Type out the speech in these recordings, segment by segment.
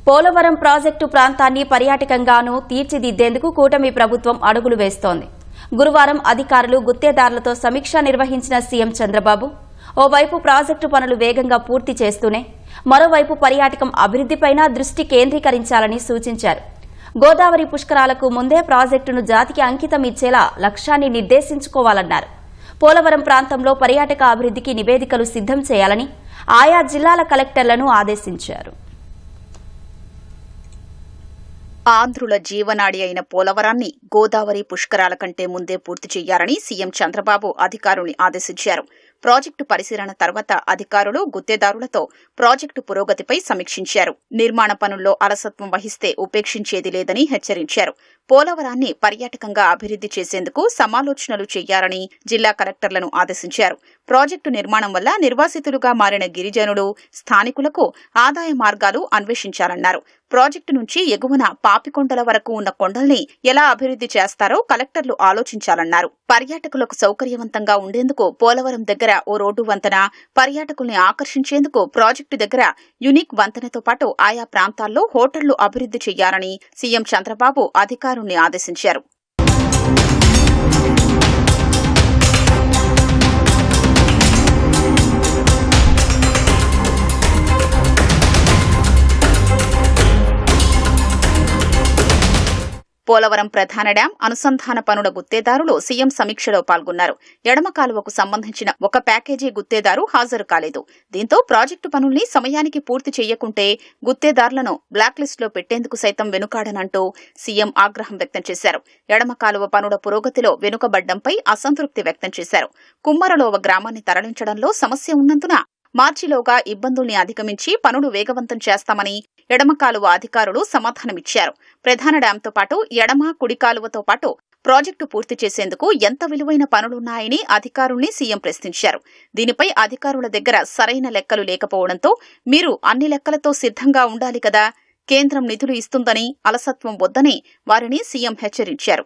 Polavaram project ప్రాంతాన్ని పర్యాటకంగానూ తీర్చిదిద్దేందుకు కూటమి ప్రభుత్వం అడుగులు వేస్తోంది. గురువారం అధికారులు గుత్తేదారులతో సమీక్ష నిర్వహించిన సీఎం చంద్రబాబు ఓవైపు ప్రాజెక్టు పనులు వేగంగా పూర్తి చేస్తూనే మరోవైపు పర్యాటకం అభివృద్ధిపైన దృష్టి కేంద్రీకరించాలని సూచించారు. గోదావరి పుష్కరాలకు ముందే ప్రాజెక్టును జాతికి అంకితం ఇచ్చేలా లక్ష్యాన్ని నిర్దేశించుకోవాలన్నారు. పోలవరం ప్రాంతంలో పర్యాటక అభివృద్ధికి నివేదికలు సిద్ధం చేయాలని ఆయా జిల్లాల కలెక్టర్లను ఆదేశించారు. ఆంధ్రుల జీవనాడి అయిన పోలవరాన్ని గోదావరి పుష్కరాల కంటే ముందే పూర్తి చేయాలని సీఎం చంద్రబాబు అధికారుల్ని ఆదేశించారు. ప్రాజెక్టు పరిశీలన తర్వాత అధికారులు గుత్తేదారులతో ప్రాజెక్టు పురోగతిపై సమీక్షించారు. నిర్మాణ పనుల్లో అలసత్వం వహిస్తే ఉపేక్షించేది లేదని హెచ్చరించారు. పోలవరాన్ని పర్యాటకంగా అభివృద్ధి చేసేందుకు సమాలోచనలు చేయాలని జిల్లా కలెక్టర్లను ఆదేశించారు. ప్రాజెక్టు నిర్మాణం వల్ల నిర్వాసితులుగా మారిన గిరిజనులు, స్థానికులకు ఆదాయ మార్గాలు అన్వేషించాలన్నారు. ప్రాజెక్టు నుంచి ఎగువన పాపికొండల వరకు ఉన్న కొండల్ని ఎలా అభివృద్ధి చేస్తారో కలెక్టర్లు ఆలోచించాలన్నారు. పర్యాటకులకు సౌకర్యవంతంగా ఉండేందుకు పోలవరం దగ్గర ఓ రోడ్డు వంతెన, పర్యాటకుల్ని ఆకర్షించేందుకు ప్రాజెక్టు దగ్గర యునిక్ వంతెనతో పాటు ఆయా ప్రాంతాల్లో హోటళ్లు అభివృద్ధి చేయాలని సీఎం చంద్రబాబు అధికారుల్ని ఆదేశించారు. పోలవరం ప్రధాన డ్యాం అనుసంధాన పనుల గుత్తేదారులు సీఎం సమీక్షలో పాల్గొన్నారు. ఎడమ కాలువకు సంబంధించిన ఒక ప్యాకేజీ గుత్తేదారు హాజరు కాలేదు. దీంతో ప్రాజెక్టు పనుల్ని సమయానికి పూర్తి చేయకుంటే గుత్తేదారులను బ్లాక్ లిస్టులో పెట్టేందుకు సైతం వెనుకాడనంటూ సీఎం ఆగ్రహం వ్యక్తం చేశారు. ఎడమ కాలువ పనుల పురోగతిలో వెనుకబడ్డంపై అసంతృప్తి వ్యక్తం చేశారు. కుమ్మరలోవ గ్రామాన్ని తరలించడంలో సమస్య ఉన్నందున మార్చిలోగా ఇబ్బందుల్ని అధిగమించి పనులు వేగవంతం చేస్తామని ఎడమ కాలువ అధికారులు సమాధానమిచ్చారు. ప్రధాన డ్యాంతో పాటు ఎడమ, కుడి కాలువతో పాటు ప్రాజెక్టు పూర్తి చేసేందుకు ఎంత విలువైన పనులున్నాయని అధికారుల్ని సీఎం ప్రశ్నించారు. దీనిపై అధికారుల దగ్గర సరైన లెక్కలు లేకపోవడంతో మీరు అన్ని లెక్కలతో సిద్ధంగా ఉండాలి కదా, కేంద్రం నిధులు ఇస్తుందని అలసత్వం వద్దని వారిని సీఎం హెచ్చరించారు.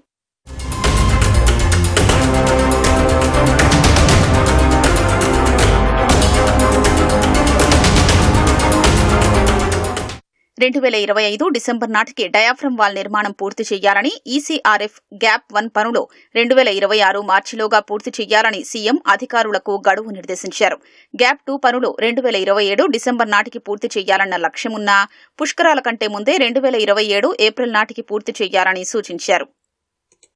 2025 డిసెంబర్ నాటికి డయాఫ్రమ్ వాల్ నిర్మాణం పూర్తి చేయాలని, ఈసీఆర్ఎఫ్ గ్యాప్ 1 పనులు 2026 మార్చిలోగా పూర్తి చేయాలని సీఎం అధికారులకు గడువు నిర్దేశించారు. గ్యాప్ 2 పనులు 2027 డిసెంబర్ నాటికి పూర్తి చేయాలన్న లక్ష్యమున్నా పుష్కరాల కంటే ముందే 2027 ఏప్రిల్ నాటికి పూర్తి చేయాలని సూచించారు.